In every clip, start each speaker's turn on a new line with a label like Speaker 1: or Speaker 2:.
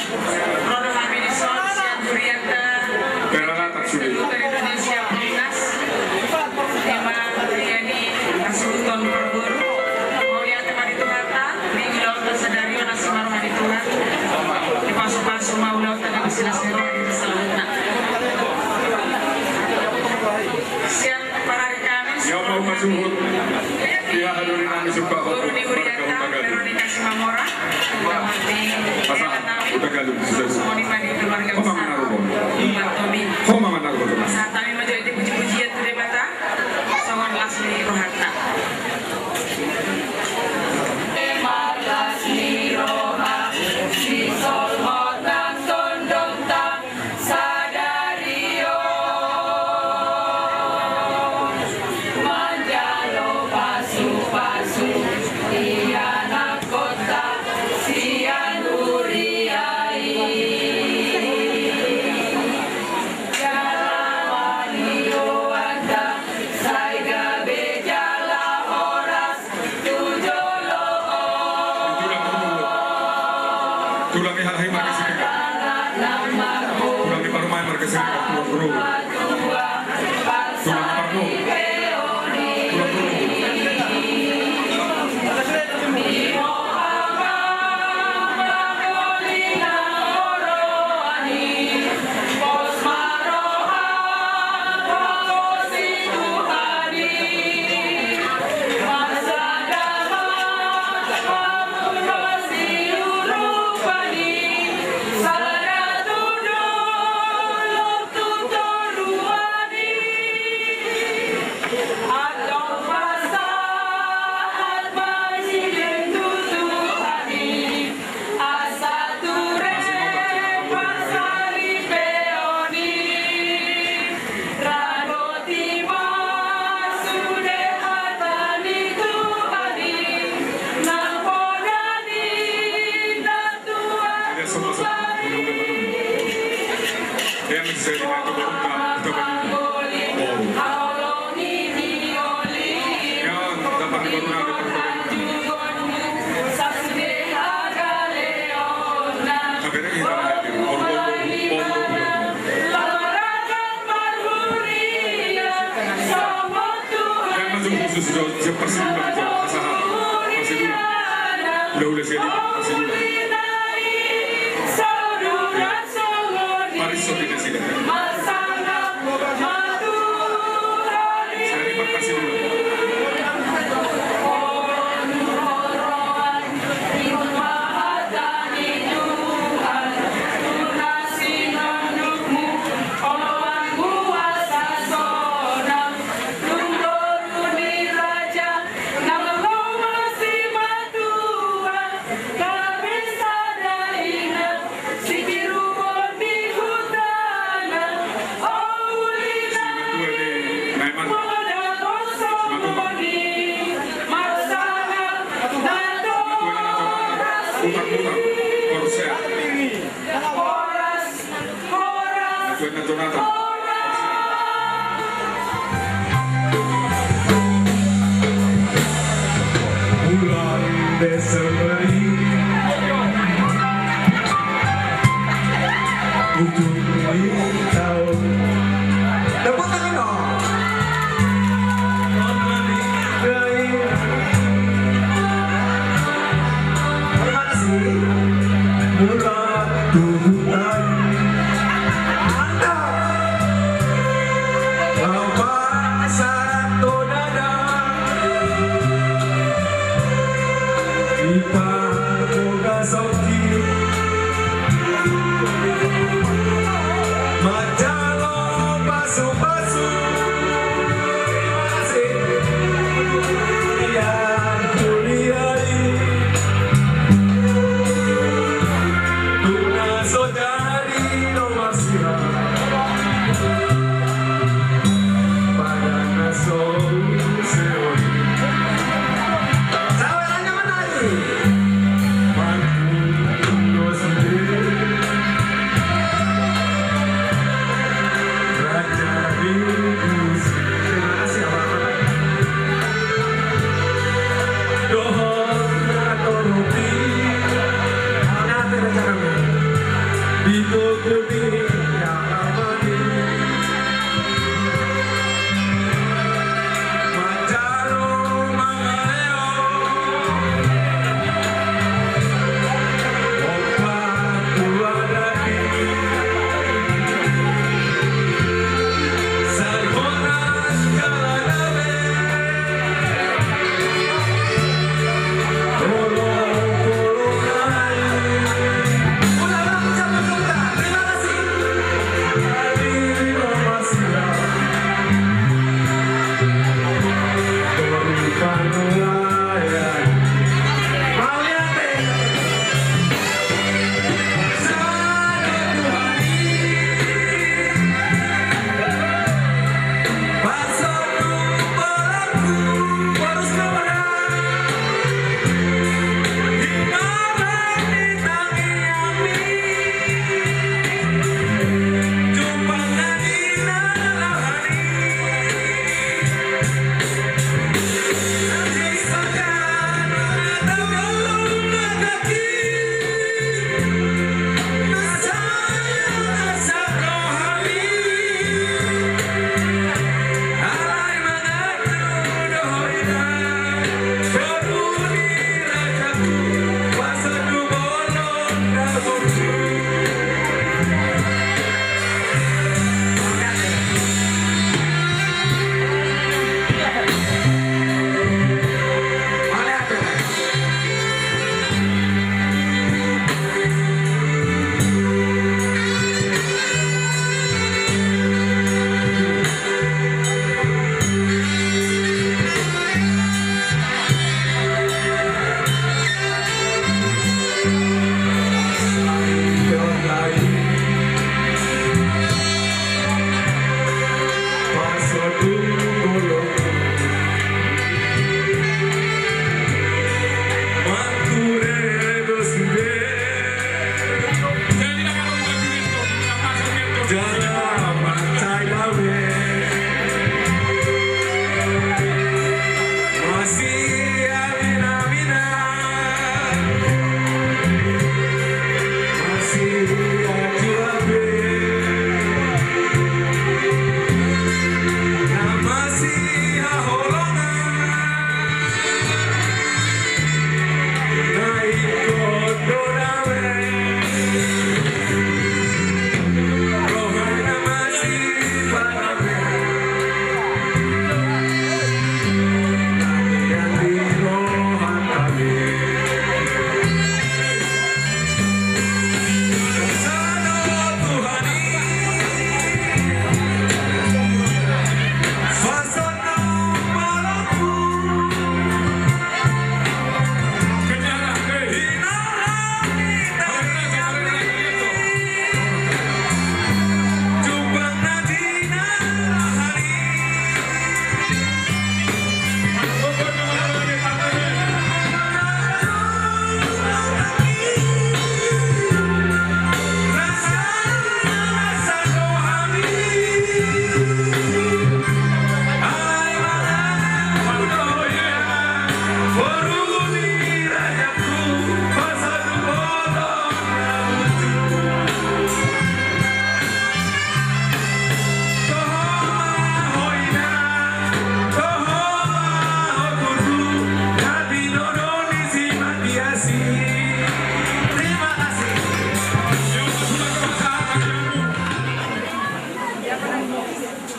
Speaker 1: Rodo Hamidison, Sian Durianta, Seluruh Indonesia Peminas, Tema Triani, Kasuton Perguru, Mauliata Manituhata, Minggu Lauta Sadario Nasimaru Manituhan, di pasu-pasu mau Lauta Nagasilas Nero di Saluna. Siang parari Kamis,
Speaker 2: yang mau masuk dia hadirin kami suka
Speaker 1: Guru di Urianta, Veronica Simamora,
Speaker 2: udah galuh
Speaker 1: semua di keluarga besar Iman Tomi. Saat kami menjadi puji-pujian tu mata, Sawan Lasmi Rohata.
Speaker 2: Tulangi hal-hal marga sini, tulangi parumai marga sini, tulang parno,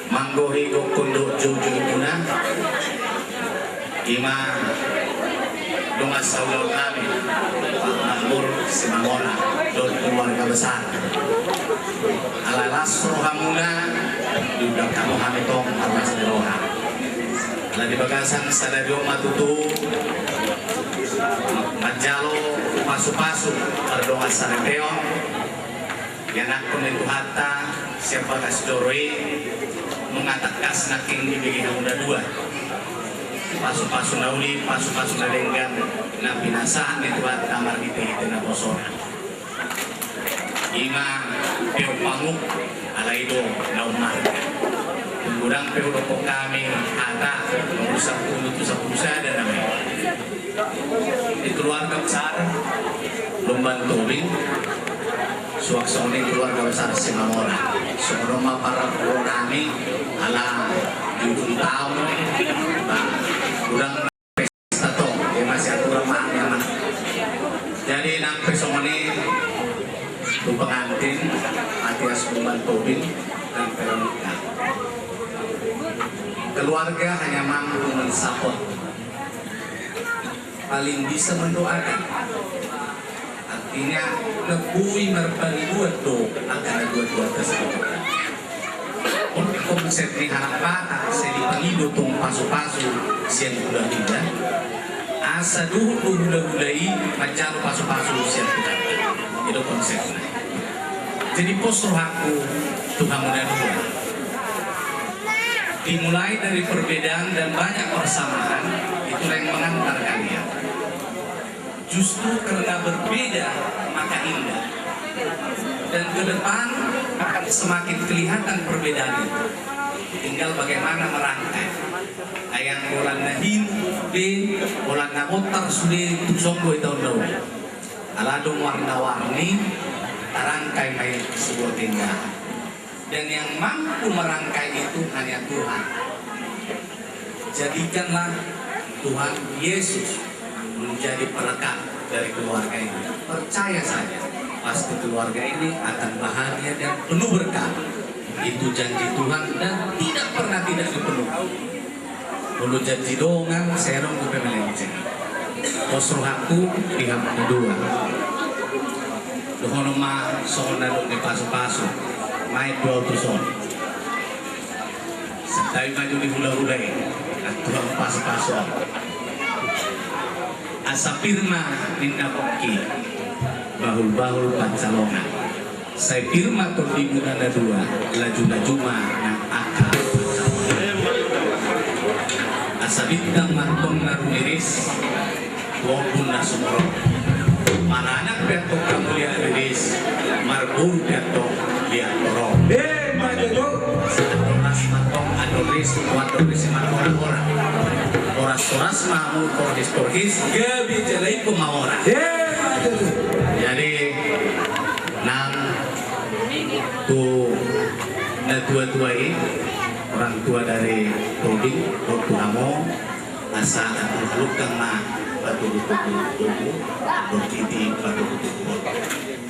Speaker 3: manggohi go kundo jujur muna ima dungas saulaw kami Pak Makmur Simamora don keluarga besar alalas rohamuna juga kamu hamitong atas roha ala di bagasan stadion matutu Manjalo pasu-pasu berdongas sareteon yang aku itu hatta siapa kasdoroi mengatakas naking dibagi muda dua pasu-pasu nauli pasu-pasu nadenggan na pinasaan itu kamar itu na bosora ima peo panguk ala itu na umarga kurang peo doko kami hata merusak untuk usaha dan namanya di keluarga besar Lumban Tobing suaksoni keluarga besar Simamora seorang para kami ala judul tahun kurang pesta toh dia masih aturan mahal jadi nang pesoni itu pengantin Matias Lumban Tobing dan Veronica keluarga hanya mampu mensupport paling bisa mendoakan artinya nebui merbali buat do akan dua-dua tersebut untuk konsep ni harap bata saya dipanggil tong pasu-pasu siang udah tidak asa duh udah-udai macam pasu-pasu siang tidak itu konsepnya jadi postur aku Tuhan mudah dua dimulai dari perbedaan dan banyak persamaan itulah yang mengantar kalian justru karena berbeda maka indah dan ke depan akan semakin kelihatan perbedaan itu tinggal bagaimana merangkai ayang bolan nahin de bolan nabotar sudah tusonggo tahun dahulu aladong warna-warni tarangkai may sebuah tindakan dan yang mampu merangkai itu hanya Tuhan jadikanlah Tuhan Yesus menjadi perekat dari keluarga ini percaya saja pasti keluarga ini akan bahagia dan penuh berkah itu janji Tuhan dan tidak pernah tidak dipenuhi mulut janji dongan serong ke pemelenceng posro aku pihak kedua dohono ma sona di pasu-pasu mai dua tuson sedai maju di hula-hulai aturan pasu-pasu asa firma ninda koki bahul-bahul pancalongan saya firma di munana dua laju-laju na akal asa bintang mantong narumiris walaupun nasumro para anak beto kamu lihat iris marbur beto lihat toro mas mantong adoris wadoris mantong orang oras-oras mau porhis gabi jalai kumawara jadi nang tu na tua-tua ini orang tua dari Tobing waktu kamu asa atur kang ma batu tubuh berkiti batu tubuh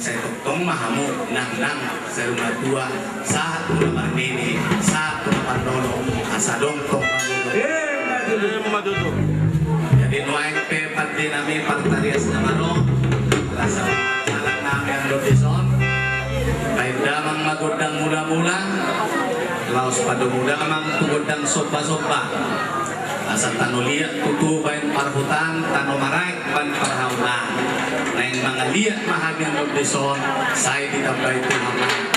Speaker 3: saya tong mahamu nang saya rumah tua satu lembar ini satu lembar dono asa dongkong jadi nuaing pe pati nami partarias namano rasa salah nami ang lodison kay damang magudang mula-mula laos padu muda mang tugudang sopa-sopa asa tanuliat tutu bain parhutan tanu marai ban parhaulan lain mga liat mahagi ang lodison saya ditambah itu hama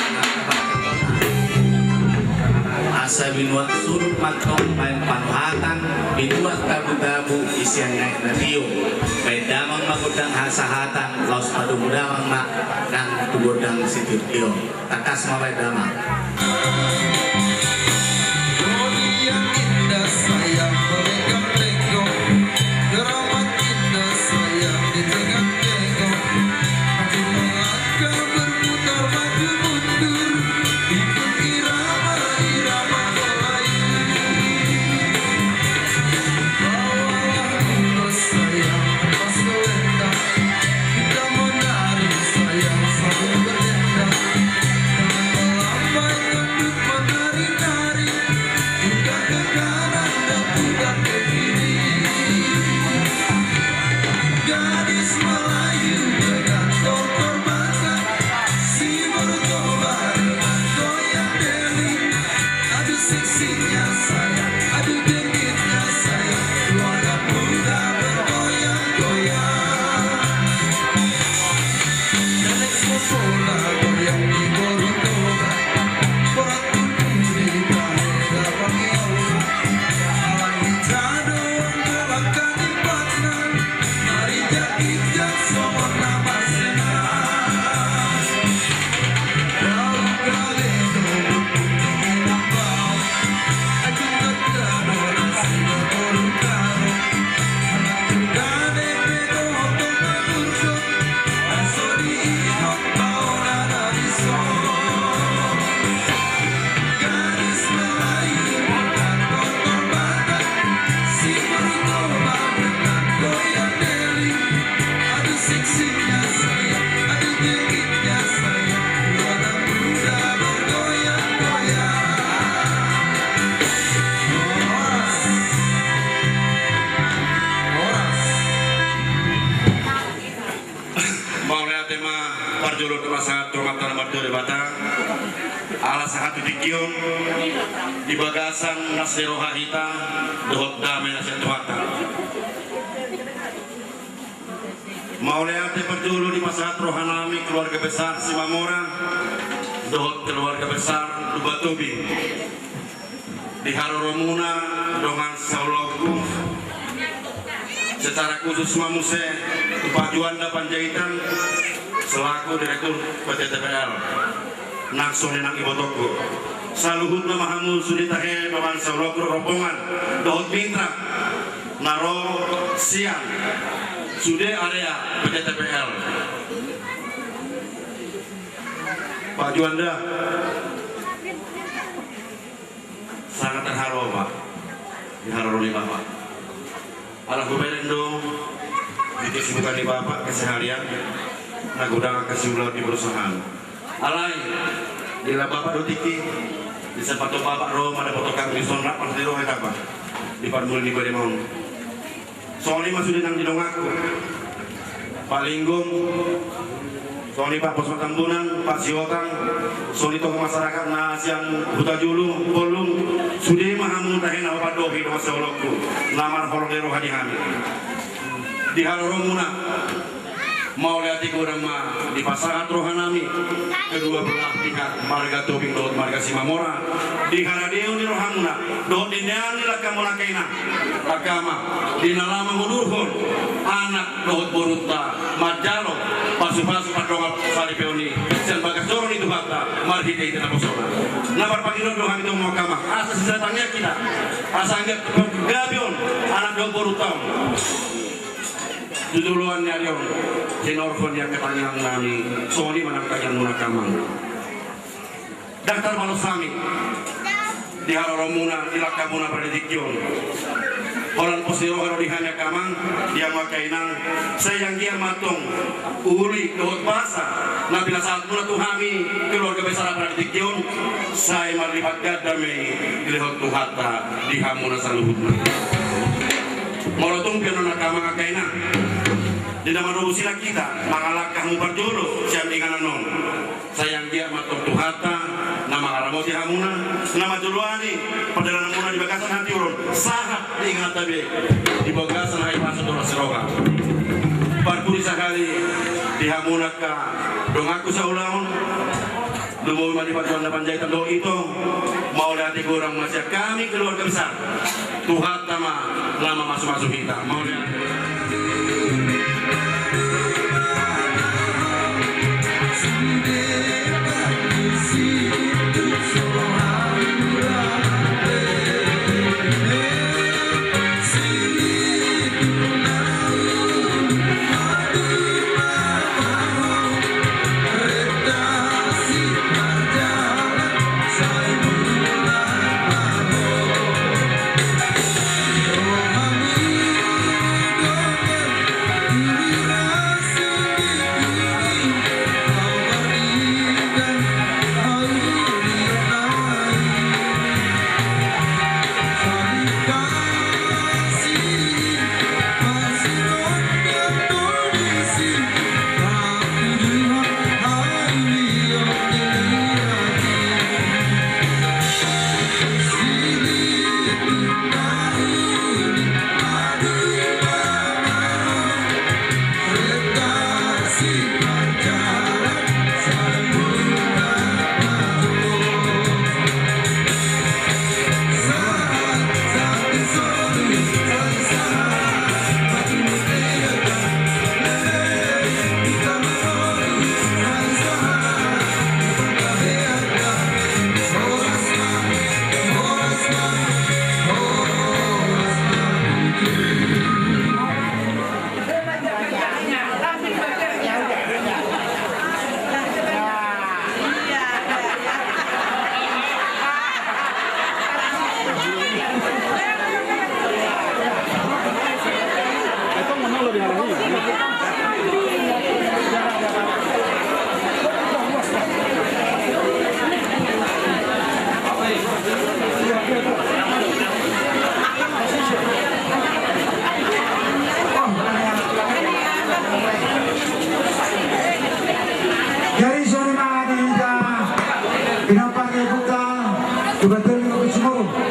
Speaker 3: asa binuat surut matong main panuhatan binuat tabu-tabu isian naik nadio may damang magudang hasahatan laos padumudamang mak ng tugudang situtio takas maway damang
Speaker 4: Sayang selalu berjanda, jangan melambai untuk menari. Dikion di bagasan Nasiro Hahita dohot damai nasihat Tuhata Mauleate perjulu di masahat rohanami keluarga besar Simamora dohot keluarga besar Lubatubi di Haroromuna dengan Saulogku secara khusus Mamuse Pak Juanda Panjaitan selaku Direktur PT TPL Naksone nang Ibu Toko saluhut na mahamul suditahe paman Saulogku rombongan dohot mitra naro siang sude area PT TPL Pak Juanda sangat terharu Pak diharu oleh Bapak alah kuberendo di kesibukan di Bapak keseharian nagudang kesimpulan di perusahaan alai bila Bapak dotiki di sepatu Bapak rom ada foto kang Rison rak pasti roh eta Pak di parmul di Barimon soalnya masuk di nang didong aku Pak Linggum soalnya Pak Pos Matambunan Pak Siotang soalnya tokoh masyarakat nasiang Huta Julu Bolung sudah mahamul tahin apa dohi doa Saulogku lamar holodero hadihami di Haroromuna mau lihat kurang mah di pasangan rohanami kedua belah pihak marga tobing dot marga Simamora di Haradeo di rohamuna dot di neani lakamuna kaina agama di nalama munurhun anak dot boruta majalo pasu-pasu padongal salipeoni dan bagas dorong itu bata marhite itu naposona nabar pagino doham itu mahkamah asa sisatangnya kita asa anggap gabion anak dot boruta juduluan nyarion sinorfon yang ketanyang nami soli manang kanyang muna kamang daftar malusami di Haroromuna di Lakamuna Pradikyon Holan posiro haro di hanya kamang dia makainang sayang dia matong uli dohot basa na bila saat muna tuhami keluarga besar Pradikyon saya marlihat gadame dilihot tuhata di hamuna saluhutna molotong piano nakamang kainang di nama sila kita mangalakah muparjolo siang inganan non sayang dia matok tuhata nama aramoti hamuna nama juluani perjalanan muna di bagasan hati urun sahat diingat tabi di bagasan hai masuk dola seroga parpuri sekali di hamuna ka dong aku saulaun lumui mandi Juanda Panjaitan do itu mau lihat kurang masih kami keluarga besar tuhata mah lama masuk kita mau lihat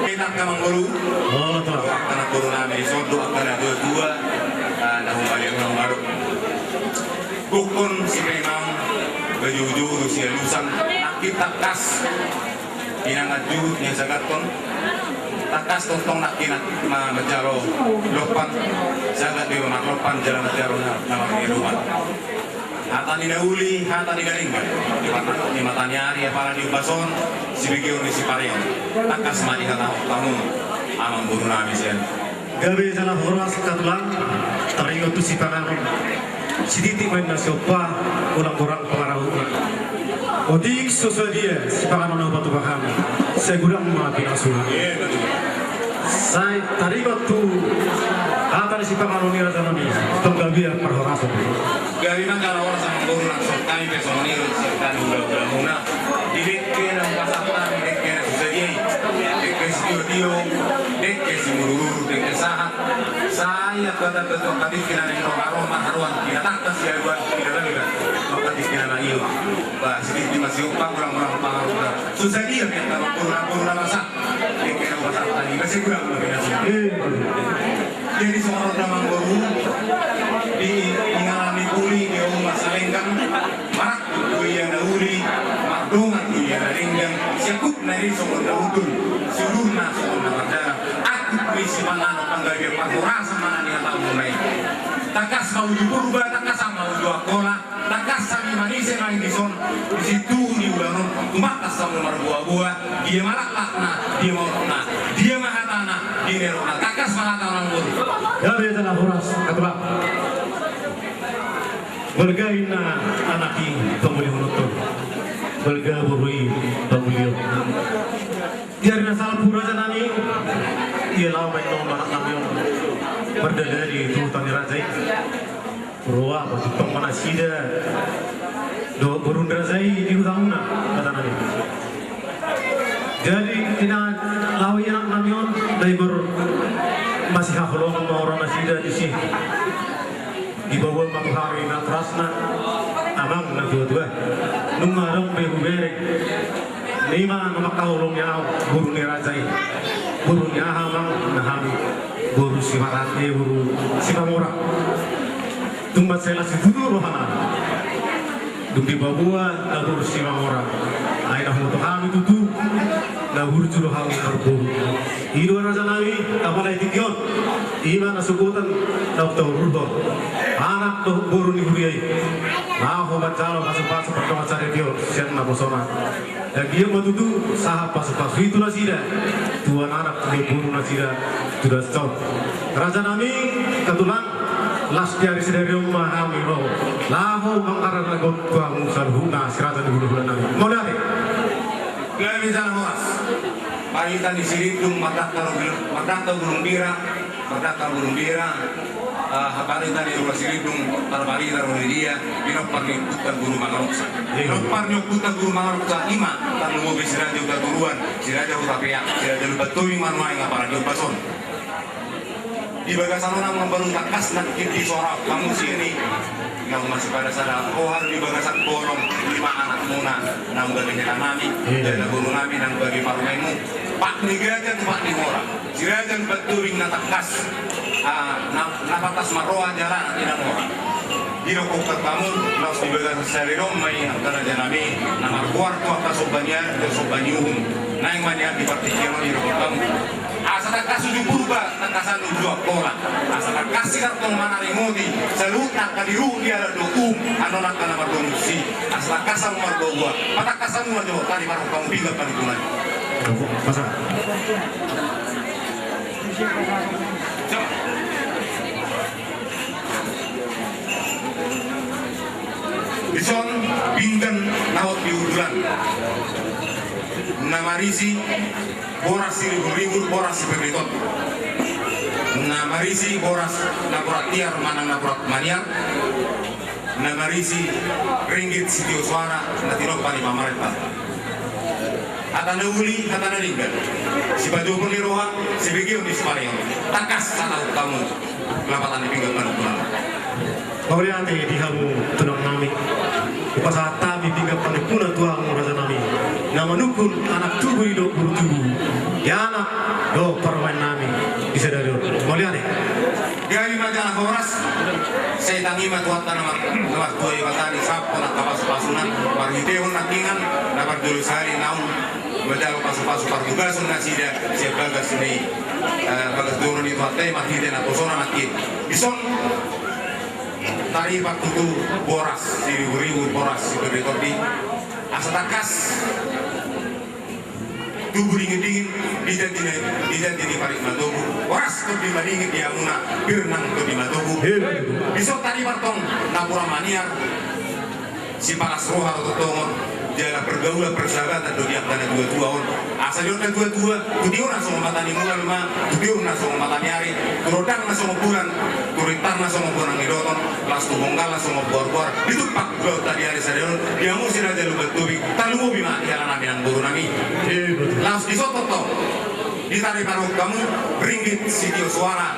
Speaker 4: Kita kamang guru.
Speaker 3: Oh, betul.
Speaker 4: Karena guru nami sodo akan ada dua. Nah, balik orang baru. Bukun si memang baju si lusan kita kas inangaju yang sagaton takas tontong nak kinat majaro lopan sagat di rumah lopan jalan majaro nama kehidupan hata ni nauli hata ni galing di matanya hari para di bason si bigyo ni si pareon takas mani hata tamu amang buru nami sian
Speaker 5: gabe jana horas katulang taringo tu si pangaron siditi main na sopa ulang-ulang pangarahuan odik sosadia si pangaron na batu bakam segurang mga pinasuhan saya taringo tu hata si pangaron ni raja nami tonggabi ang parhorason
Speaker 4: gari na karawan sa mga buru na kami peso ni si ulang muna direkke na pasakta direkke na sosadia direkke si dio direkke si mururu direkke sahat saya kata ketua kadis kena ni aroma haruan kita tak si aduan kita lagi kan kadis kena na iyo bah sedikit masih upang orang-orang pangaruh susah dia kita kurang masak kena masak tadi masih kurang lebih jadi seorang damang baru di ngalami kuli di rumah salenggang marak kuya na uli makdongan kuya na ringgang siakut na rin seorang daudun seluruh na seorang kerja si panganut panggawe pangurasa mana ni tahu mulai takas mau diurba takas mau juakola takas sami manise main di son di situ di ulanon tumakas sama marbuah-buah dia malakna dia mau dia mahatana dia nerona takas mahatana ngul
Speaker 5: gabe jana horas katulang bergaina anaki pemuli menutup berga burui pemuli biar nasal pura janani ia lawan main nomor namion berdalari itu tani rajai ruah berjumpa mana sida do burun rajai di utamuna kata nabi jadi tidak lawan yang namion dari ber masih hakulong orang sida di sini di bawah matahari na trasna amang na dua-dua nungarang behu-berek lima nama kaulong yang guru ni rajai guru ni ahamang nahami guru si marate guru si pamora tumbat sela si tudur rohana dumdi babua na guru si pamora ay na huto kami tutu na guru juro hami berburu ido raja nabi apalai tikyon iman nasukutan na utawurdo anak tuh guru ni guru nah hobat jalo pasu-pasu pertama cari dia sian na bosona dan dia matutu sahab pasu-pasu itu nasida tuan anak dia guru nasida sudah stop raja nami ketulang las dari sedari rumah kami roh lahu mangkaran lagot tuang sarhuna siraja di bulan nami mau dari
Speaker 4: kami sana horas paritan di sini dum madata burung bira paritan di rumah silidung parbarita rumah dia inopar nyukutan guru mangaruksa inopar nyukutan guru mangaruksa ima tan mobil siraja udah turuan siraja udah peak siraja udah tuing manuai ngapara di bason di bagasan orang membaru takas nak kiri suara kamu sini yang masih pada sadar kohar di bagasan borong 5 anak muna nang bagi nami dan guru nami nang bagi parmaimu pak nigajan pak nimora sirajan baturing na takas napatas maroa jalan tidak mora dino ko kamu laos di bagasan sarirong may antara janami na markuarto atas sobanya dan sobanyuhum na yung manya di partikiano dino ko kamu asa takasuju purba takasan ujo kola asa takasi kartong manarimodi salut nak kadiru dia ada dokum ano nak kana mardomusi asa takasang mardowa patakasan mo jo tadi marong kamu pinggap panitunan
Speaker 5: pasang
Speaker 4: Bison pinggan nawat diudulan namarisi boras ribu boras berlitot namarisi boras naporat tiar manang naporat maniar namarisi ringgit sitio suara natirok pali mamaret pat atana uli atana linggan si baju pun liroha si begion di Spanyol takas sana kamu kelapatan di pinggang panutunan
Speaker 5: kemudian nanti di kamu tunang nami upasata bibingga panutunan tuang raja nami nama nukun anak tubuh hidup bertubuh ya anak do permain nami bisa dari mulia nih
Speaker 3: Gawi majalah horas saya tangi matuat nama tua ibatani sap nak kapas pasunan marhitehun nakingan dapat dulu sehari naun majalah pasu partugas nasida siap bagas ini bagas turun itu hati marhiteh nak posona nakin bison tari waktu itu boras ribu boras seperti asatakas tubuh dingin dijadi parik matobu waras tuh di madingin dia muna birnang tuh di matobu besok tadi martong napura maniar si panas roha atau tongon jalan pergaulan persahabatan tuh diam tanah dua on asal dia dua tuh dia langsung matani mulan mah dia langsung matani hari turodang langsung bulan turitar langsung bulan ngidoton langsung bongkal langsung bor itu pak gua tadi hari sadar dia mau sih aja lu betubi talu mau bima jalan nami yang buru nami langsung disotot toh ditarik taruh kamu ringgit video suara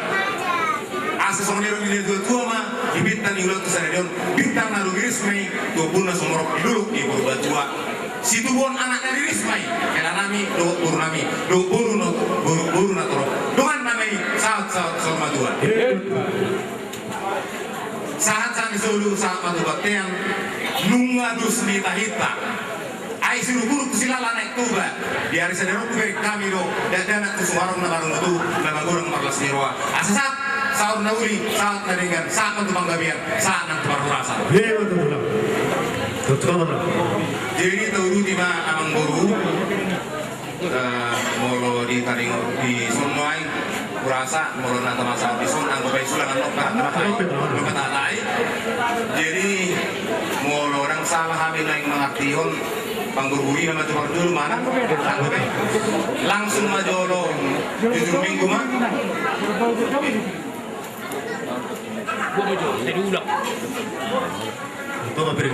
Speaker 3: asal songonero ini dua mah di bintang yang ulat sadar bintang nalu rismai dua pun langsung morok di dulu di buru tua situ bon anak dari rismai kena nami do buru nami do buru natoro dengan nami saat sama dua saat solu saat matu baktean nungadus di tahita ai suruh guru kusilala naik tuba di hari sadar kami do dan anak suarong na barung tu na magurang marlas nirwa asasat saat nauli saat nadengan saat matu banggabian saat nang baru rasa
Speaker 5: betul
Speaker 3: jadi tahu di mana amang guru molo di taringo di sunwai kurasa molo nata masa di sun anggo bay sulangan lupa talai jadi molo orang salah hamil yang mengartihon panggurguri nama tukar dulu mana anggo bay langsung majolo 7 minggu mah
Speaker 1: Tadi ulang.
Speaker 5: itu apa beri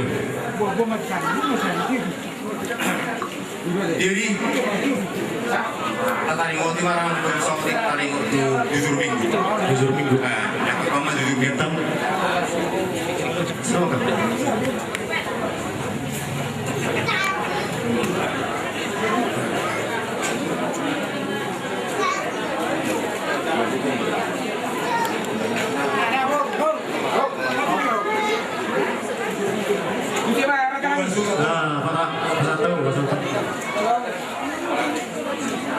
Speaker 3: jadi taringo di marang bersama taringo 7 minggu yang pertama 7 minggu
Speaker 5: sama kan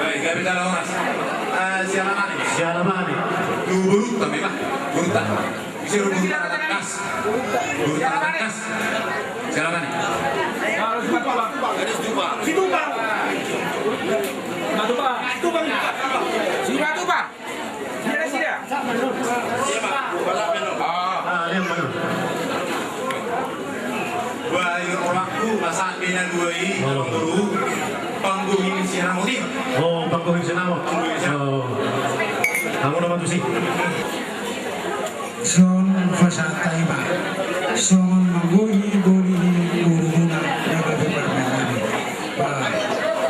Speaker 3: baik kami dalam mas
Speaker 5: siapa mana
Speaker 3: burut tapi mah burutan bisa burutan atas kas burutan atas kas siapa nih
Speaker 5: yang mana
Speaker 3: bayu orangku masa bina dua ini guru panggung ini siapa motif
Speaker 5: oh bangkohin sinamo kamu nama tuh sih
Speaker 6: son fasatai ba son manggoyi boli uruna daga beberapa ba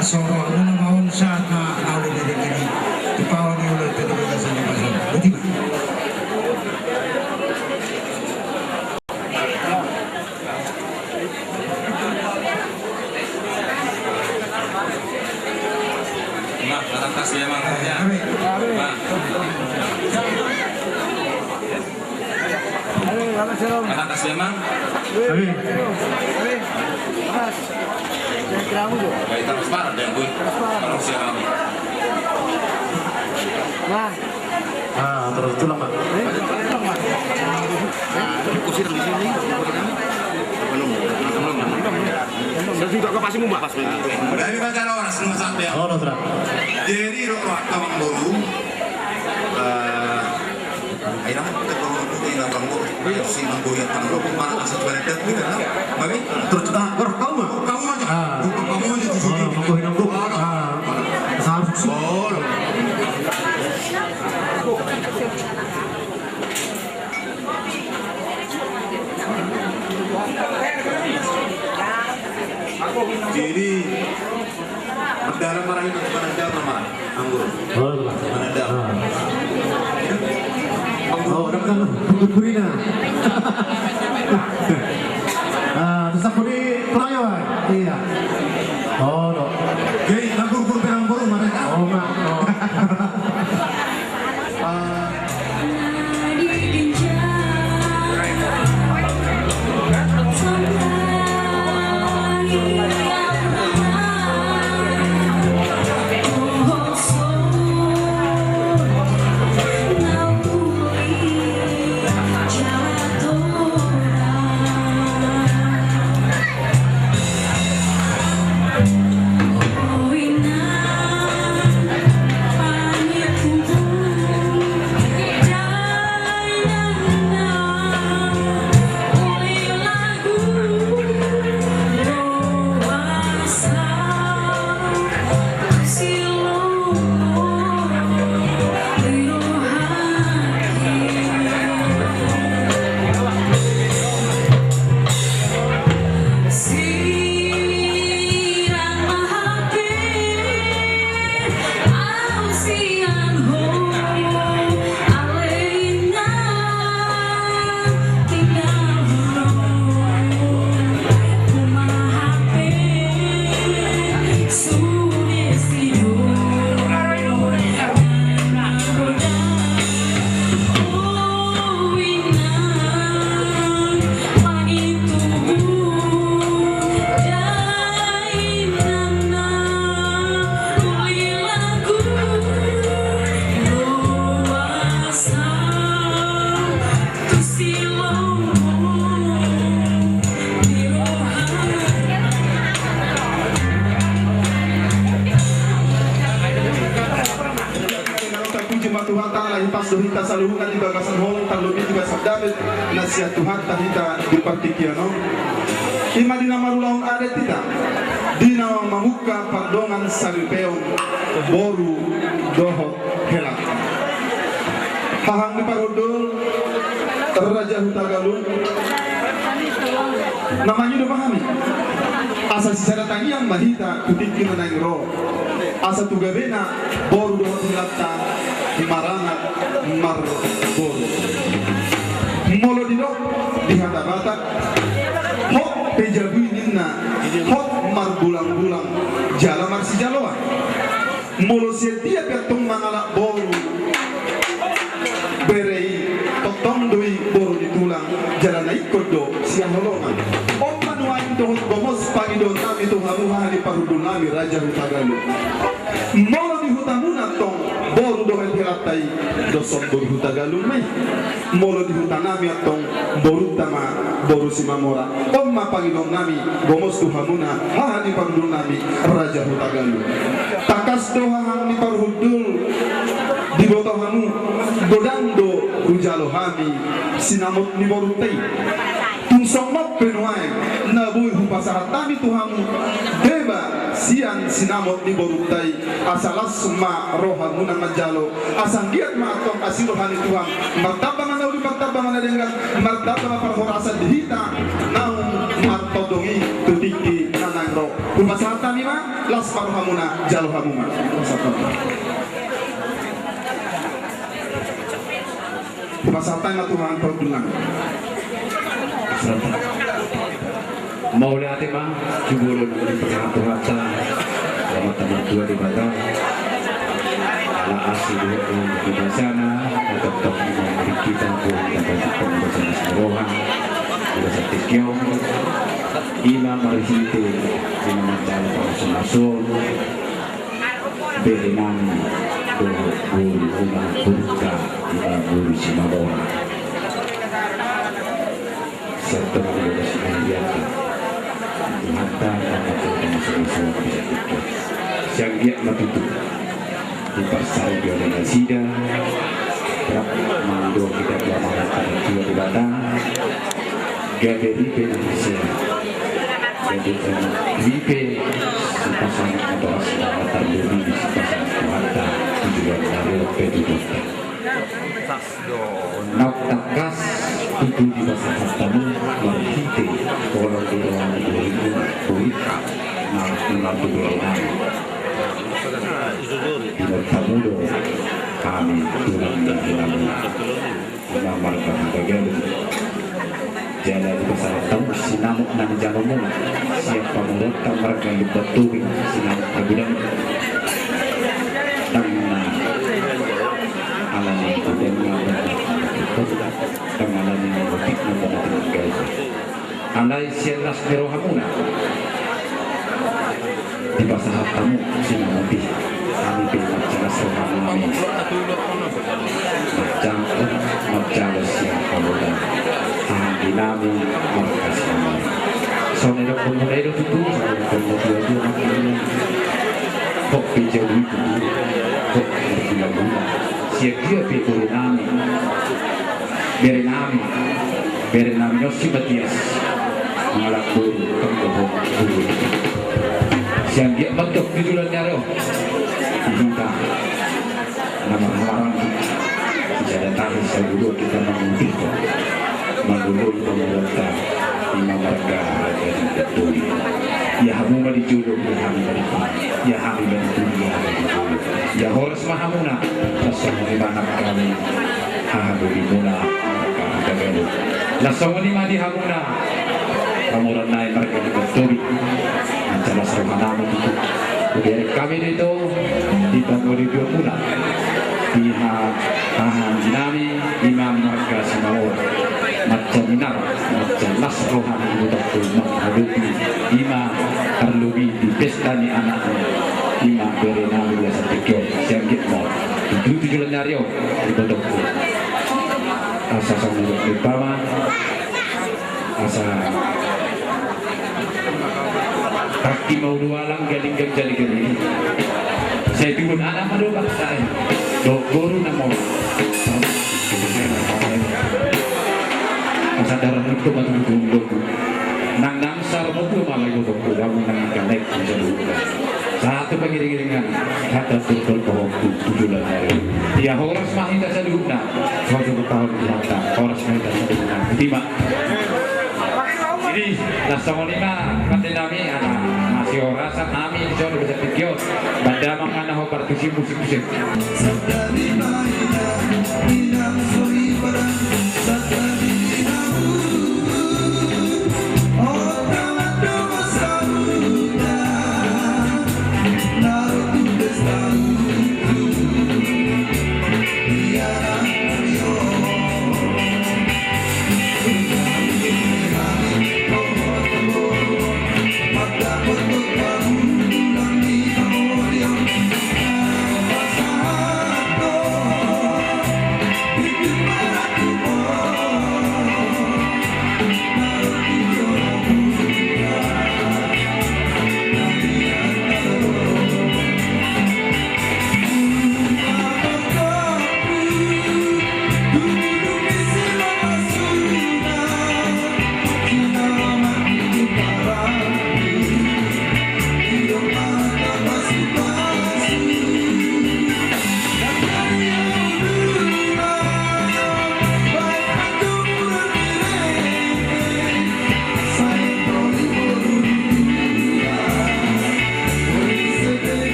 Speaker 6: asoro ana maun saat na awli dari kini dipawan oleh petugas sana pasal betul
Speaker 3: atas dia mang ya atas dia mang baik terus parah dan gue kalau siapa
Speaker 5: terus tulang pak
Speaker 3: kusir di sini belum
Speaker 2: Saya juga ke pasti mumbah pas
Speaker 3: dari baca orang semua sampai
Speaker 5: oh no terang
Speaker 3: jadi waktu bang baru ayo kita baru itu yang bang baru si bang baru yang bang baru mana asal beradat gitu kan baik
Speaker 5: terus kamu
Speaker 3: aja kamu aja tujuh
Speaker 5: bangkohin aku salah
Speaker 3: oh jadi berdarah marah itu menendang nama anggur menendang
Speaker 5: oh udah kan pengurina terus aku di pelayan iya oh no
Speaker 7: Tuhan ta'ala hipas do hita salungan di bagasan hol terlebih juga sabdamet nasihat Tuhan tahita di partikiano ima dina marulaun ada tidak dina mamuka pardongan saripeon boru dohot helak hahang di parodol Raja Hutagalung namanya udah pahami asa sisara tangiang mahita kutikin na ro asa tugabena boru dohot helakta marana marbor molo dino di hadabatak hok pejabui ninna hok marbulang-bulang jala marsi jaloa molo setia petong mangalak boru berei totong doi boru ditulang jala naik kodo siang holongan om manuain dohot gomos pangidon nami tuhamu hari parudul nami Raja Hutagalung molo di hutamuna tong boru dohen helatai doson boru Hutagalung mai molo di hutanami atong boru tama boru simamora omma pangilong nami gomos tuhamuna hahani parudul nami Raja Hutagalung takas dohang ni parudul di botohamu godando rujalo hami sinamot ni boru tei tungsong mok penuai nabui hupasahat tami tuhamu deba sian sinamot ni borutai asalas ma rohamu na majalo asang giat ma atong asirohani Tuhan martabang na uli martabang na dengan martabang parhorasa dihita naum martodongi tutiki nanang ro hupasahat tami ma las parhamu na jalo hamu ma hupasahat tami na Tuhan perdulang
Speaker 8: mau lihat mah jubulun di perkara Tuhan sama teman dua di Batam ala asli di sana tetap memberi kita pun dapat pembebasan serohan bersama tikyong imam marisite imam jalan masuk beriman buru umang burka imam buru simabora serta berbeda semuanya mata dan semua bisa tutup siang dia matutu di pasar Yonena Sida berap mandor kita telah mengatakan dua di Batang GBIP Indonesia jadi GBIP di pasar atau Selatan Duri di pasar Tuhanta tujuan dari Pedidota nak takas tujuh di pasar Tamu Marhite orang di ruang itu kuit nak pulang di ruang di Tamudo kami tulang dan tulang mengamalkan bagian jalan di pasar Tamu sinamuk dan janomu siapa menurut mereka yang dibetul sinamuk agudan tak sianas mero hamuna di pasahap tamu sinamati kami pilih jelas rohani macam macam siang kemudian dinami markas kami soalnya pemuda itu pemuda itu makin kok bijau itu kok berbilang siap dia pikir nami berenami Yosi Matias mengalak buru kembali buru siang dia bentuk tujuan nyaro dibuka nama halang bisa datang saya dulu kita menggulung pemerintah lima warga dan betul ya hamu mali julung ya hami mali ya hami mali dunia ya horas mahamuna rasanya di mana kami hamu di muna kagak lasong ni madi hamuna kamuran naik mereka betul jelas rohana itu dari kami itu di tahun 2020 pihak tahan dinami imam marga Simawor macam minar macam las rohani itu betul menghadapi imam terlebih di pesta ni anaknya imam berenami biasa tekyo siang gitmo itu tujuan nyario itu betul asa sama bersama asa kaki mau dua lang galing jali ini saya turun anak madu baksa guru namo asa darah itu batu dulu nang namsar mobil malah itu kamu nang galek jadi satu pengiring-iringan kata turun ke waktu 7 hari ya horas mahita sa luna suatu tahun belakang horas mahita sa luna tiba jadi lasong lima kata nami anak masih orasa nami dicoba bisa tikios banda mangana ho partisi musik-musik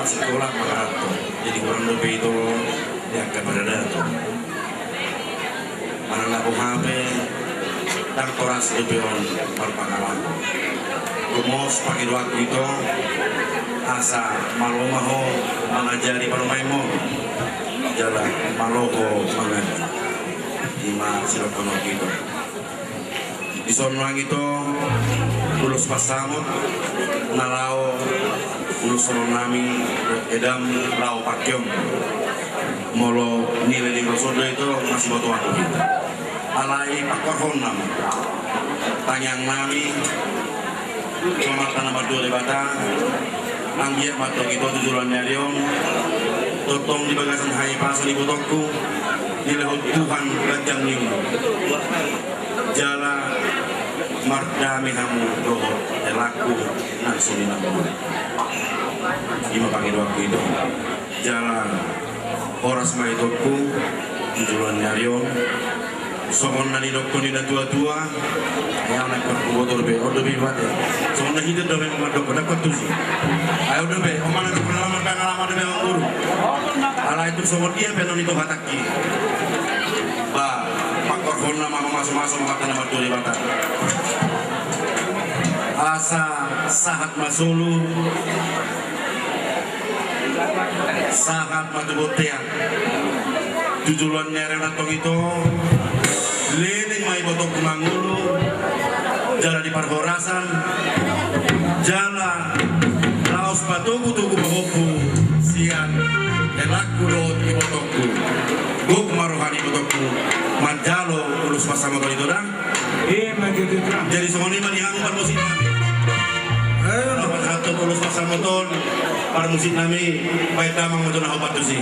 Speaker 4: sekolah Makaranto jadi kurang lebih itu yang keberada mana laku HP dan koras lebih berpengalaman Gumos pakai waktu itu asa malu maho mengajari permainmu jalan maloho mengajar lima silakono gitu di sonang itu lulus pasamut nalau lulus nami edam lau pakyong molo nilai di Rosodo itu masih batu waktu kita alai pakorhon nam tanyang nami cuma tanah batu di bata anggiat batu itu tujuan nyarion totong di bagasan hai pasal ibu tokku nilai Tuhan gajang ini jala mardami hamu dohor elaku nan sunina ima pangin waktu itu jalan horas maitotku tujuan nyarion sokon nani dokko ni tua-tua yang nak botol be odo be bate sokon na hidup dobe mamadok dapat tusi ayo dobe omana pengalaman dobe guru ala itu sokon dia penon itu hataki ba pakor honna mama masuk mata nama dua bata asa sahat masulu sahat matubotea tujuan nyari natong itu lening mai botok mangulu jalan di parhorasan jalan laos patuku tuku bahoku siang elaku lot di botokku guk marohani botokku manjalo ulus pasang motor itu dah jadi semua ini manihangu par musik kami apa satu ulus pasang motor par musik kami baik damang motor nah obat tusi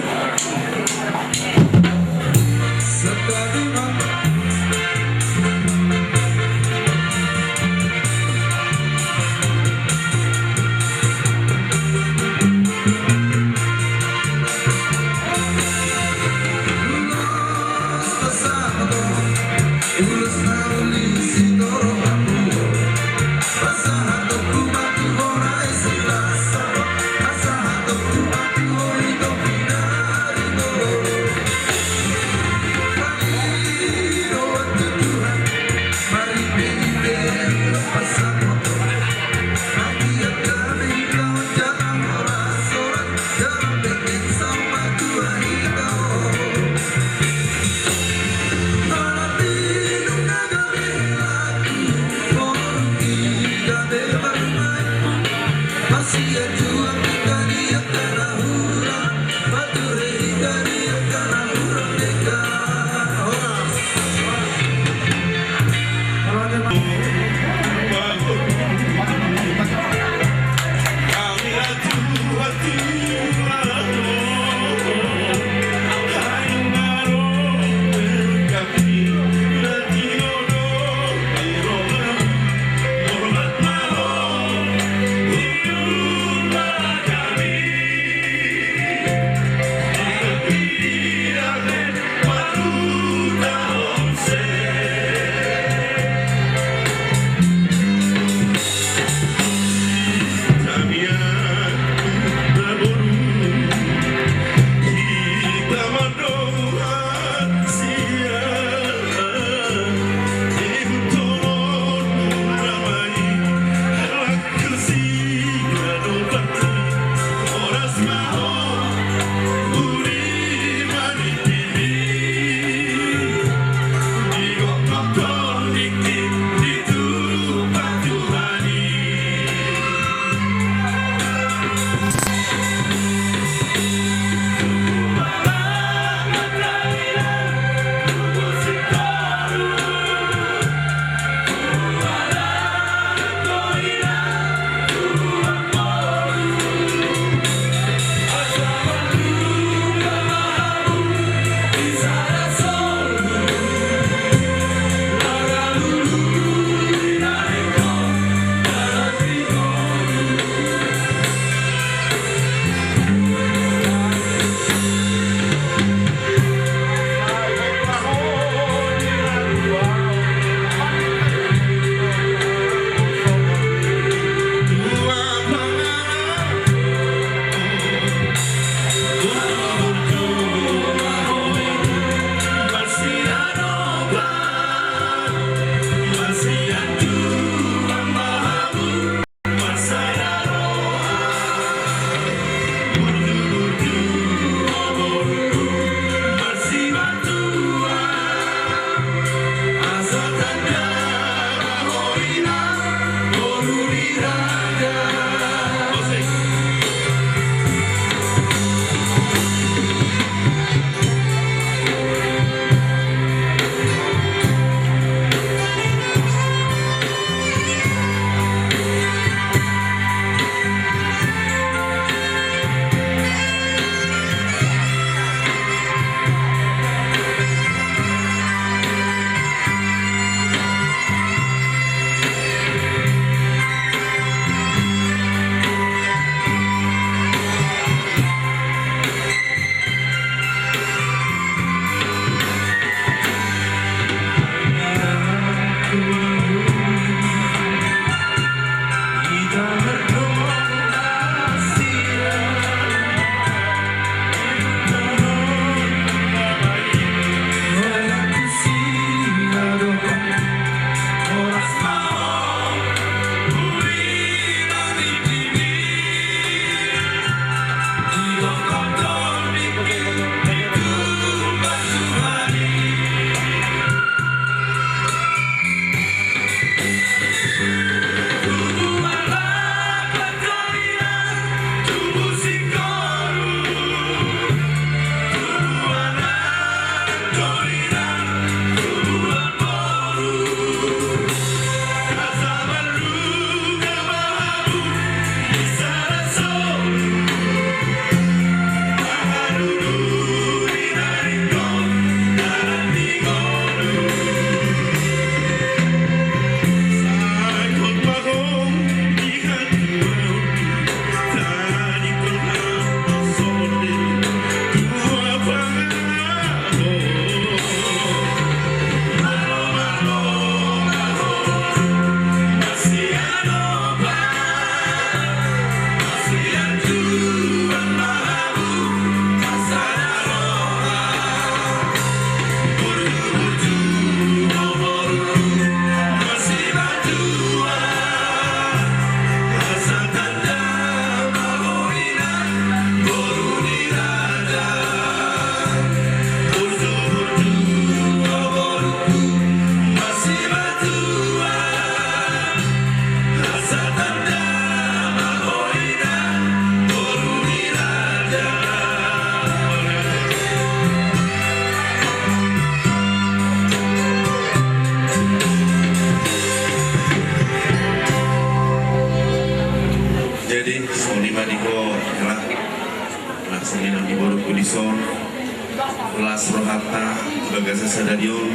Speaker 4: Las Rohata Bagasa Sadadion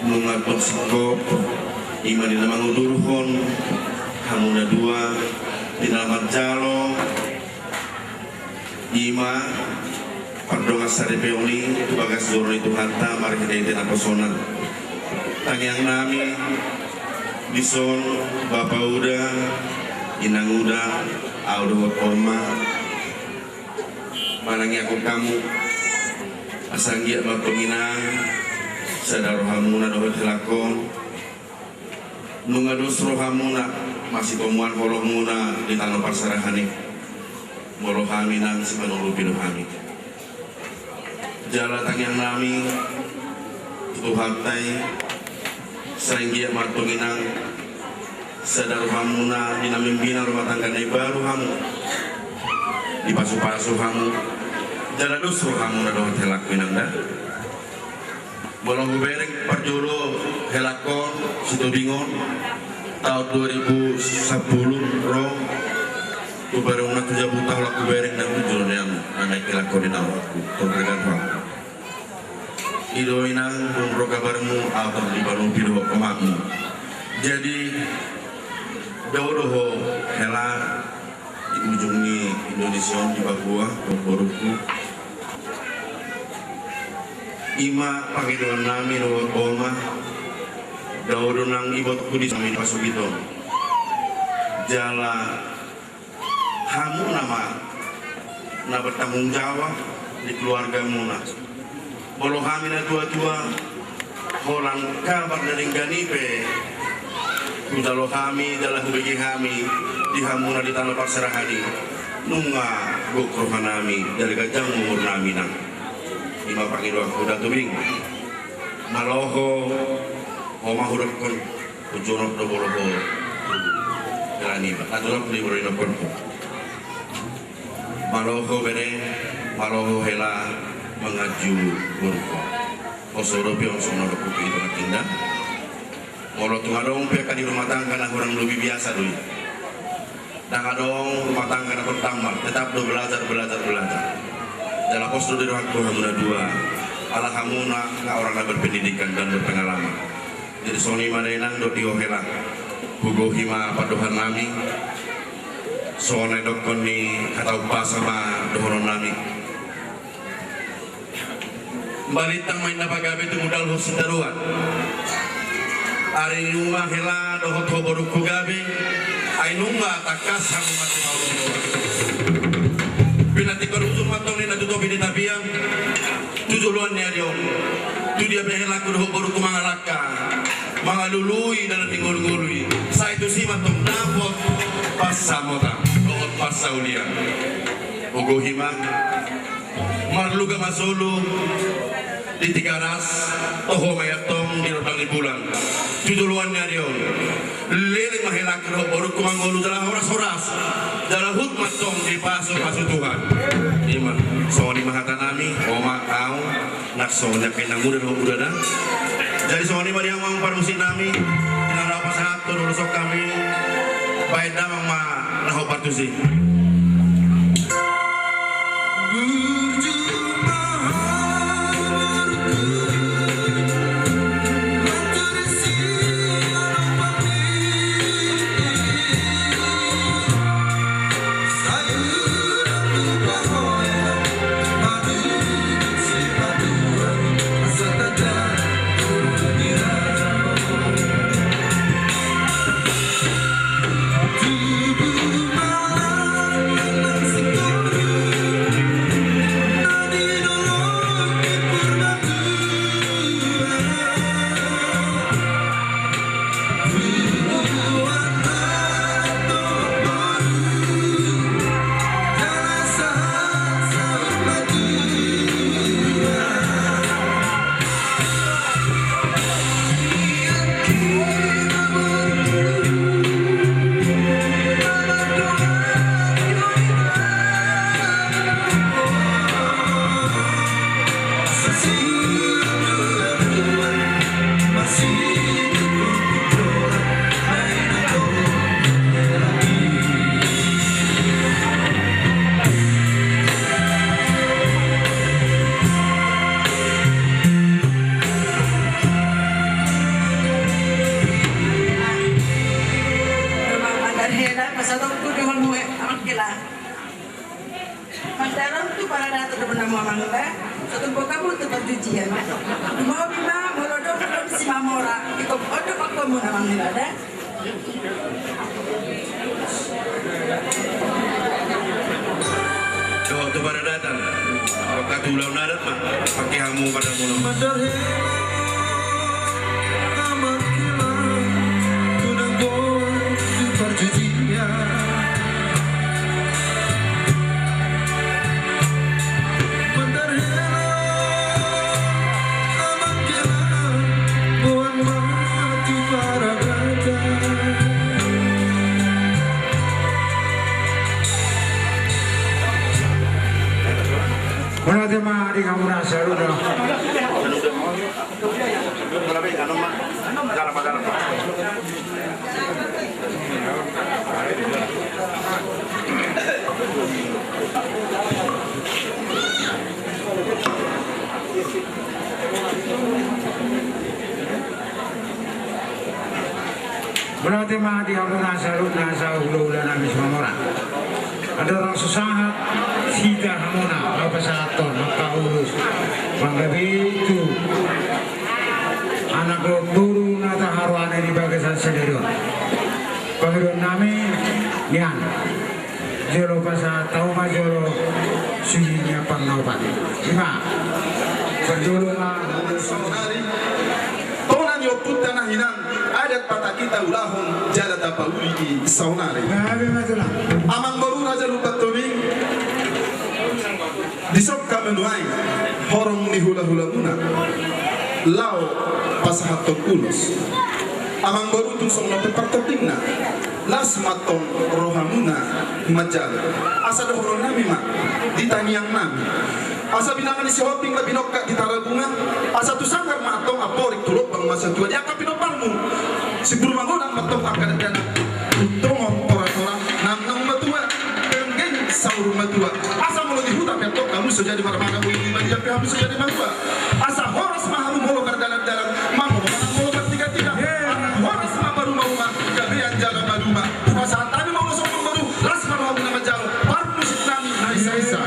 Speaker 4: Mengatur Sekop Iman Dina Mangudurhon Hamuna Dua Dina Marjalo Ima Pardonga Sari Peoni Bagas Zoro itu Hanta Mari kita iten Aposona Tangyang nami Bison Bapak Uda Inang Uda Audo Oma Malangi aku kamu Asanggi Abang Penginang Sadar Rohamuna Dohot Hilakon Nungadus Rohamuna Masih pemuan Polohmuna Di Tanah Parsarahani Molohaminang Simanulu Pinuhani Jalatang yang nami Tuhatai Sainggi Abang Penginang Sadar Rohamuna Dinamimbina rumah tangga baru hamu Di pasu-pasu hamu Jalan dusru kamu na doon helak pinangda. Bolong bereng parjolo helakon Situbingon tahun 2010 ro tu bareng na 7 tahun laku bereng na tujuh yang naik helakon di nawak tongregan bang. Ido inang bumro kabarmu atau di baru pido kemakmu. Jadi doho helak di ujungnya Indonesia di Papua Boruku Ima panggilan nami nuwag oma Dauro nang ibot ko di samin pasugito Jala Hamu nama Na bertanggung jawab Di keluarga muna Bolo kami na tua-tua Holang kabar dari ganipe Kudalo kami dalam hubungi kami Di hamuna di tanah paksarahani Nunga gokrohan nami Dari gajang umur nami nang Ima panggilan kuda tubing Maloho Oma huruf kon Ujurok do boloho Gelani ba Aturok di boroino kon Maloho bere Maloho hela Mengaju burko Osoro pion sono kuki itu katinda Molo tungadong pihak di rumah tangga na kurang lebih biasa doi Nakadong rumah tangga na pertama Tetap do belajar dalam posto di waktu hamuna dua ala hamuna na orang na berpendidikan dan berpengalaman jadi soni marenang do diohela hugo hima padohan nami soalnya dokon ni katau pa sama dohoron nami balitang main napagabi itu modal hositaruan ari rumah hela dohot hoboruk gabi ay nunga takas hamu mati maulong Pinati korupsi matong ni natutupi di tabiang Tujuluan niya diyon Tu dia behela kuduh baru kumangalaka Mga lului dalam tinggul-ngului Sa itu si matong dapot Pasamota Doot pasaulian Ugo hima Marluga masulu Di Tigaras Toho mayatong di lubang bulan Tujuluan niya diyon Liling mahilak kuduh baru kumangulu dalam horas-horas dalam hutmat tong di paso Tuhan iman so di mahata nami oma kau nak so nya kena muda do udah dah jadi so ni bari amang parusi nami dengan apa saat turun sok kami baik damang ma raho partusi
Speaker 9: pujian. Mau bima molodo belum si mamora. Ikut odo kok mau namang nilada.
Speaker 4: Doa tu pada datang. Apakah tu ulang nadat mah? Pakai hamu pada mulut.
Speaker 6: Mana tema di kamu nasa lupa. Berarti mah di kamu nasa lupa nasa ulu-ulu nabi semua. Ada orang sesahat sida hamona apa satu maka urus manggabi itu anak guru nata harwane di bagasan sendiri panggilan nami nian jero pasal tahu majoro suyinya pangnopat lima berdululah
Speaker 7: Tonan yo putta na hinan adat pata kita ulahun jada tapauli di saunare. Amang baru raja lupa tobing disok kamenuai horong ni hula-hula muna lau pasahat ulos. Amang baru tu song nope partotingna las maton rohamuna majal asa dohorong nami mak ditaniang nami asa binangan si hoping la binokka di tarabunga asa tu sanggar matong aporik tulok bang masa tua dia kapinoparmu si buru mangolang matong akan dana tongong orang-orang nang matua pengen sauru matua asa mulo di hutan petok kamu sudah di mana-mana mau di mana kamu sudah di mana asa horas mahamu molo kardalan-dalan mamu mana molo bertiga-tiga horas mah baru mau mah gabean jaga maduma asa tadi mau sokong baru las maru nama jauh baru musik nami naisa-isa.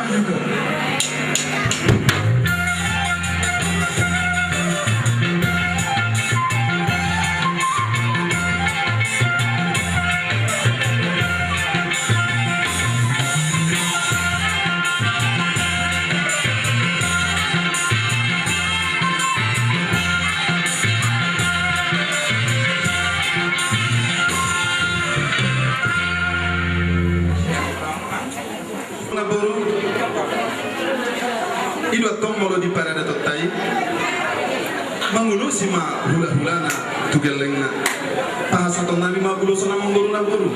Speaker 7: Ido tombolo di parada totai mangulu sima hula-hulana tugelengna bahasa tonami mabulo sona mangulu na buru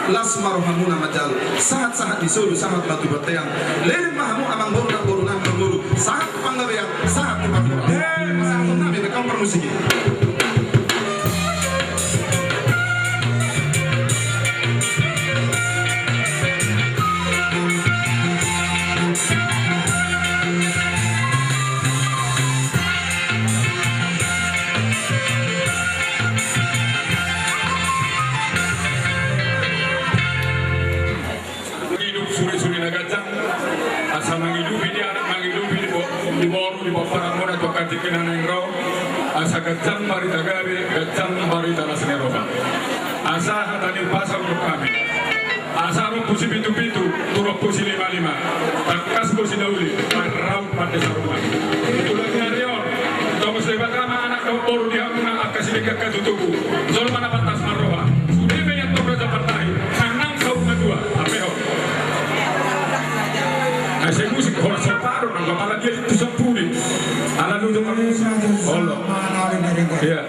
Speaker 7: las marohamuna majal sahat-sahat disuruh sahat batu batayang lelin mahamu amang boru na mangulu sahat panggabeang sahat panggabeang sahat tonami bekam permusiki
Speaker 2: suri-suri nagajang asa manghidupi di anak manghidupi di boru di bawah paramona to kati kinana ingro asa gajang bari tagabe gajang bari talas neroba asa hatani pasar untuk kami asa ro pusi pintu-pintu turo pusi 55 tangkas pusi dauli raut pada sarungan ulah nyarior tongos lebat rama anak kau boru di hamuna akasi dekat katutubu zol mana batas maroba sudah banyak tongos partai hanang kau kedua apeo Saya musik orang separuh, apalagi itu sempurna. Ala dulu Allah. Ya.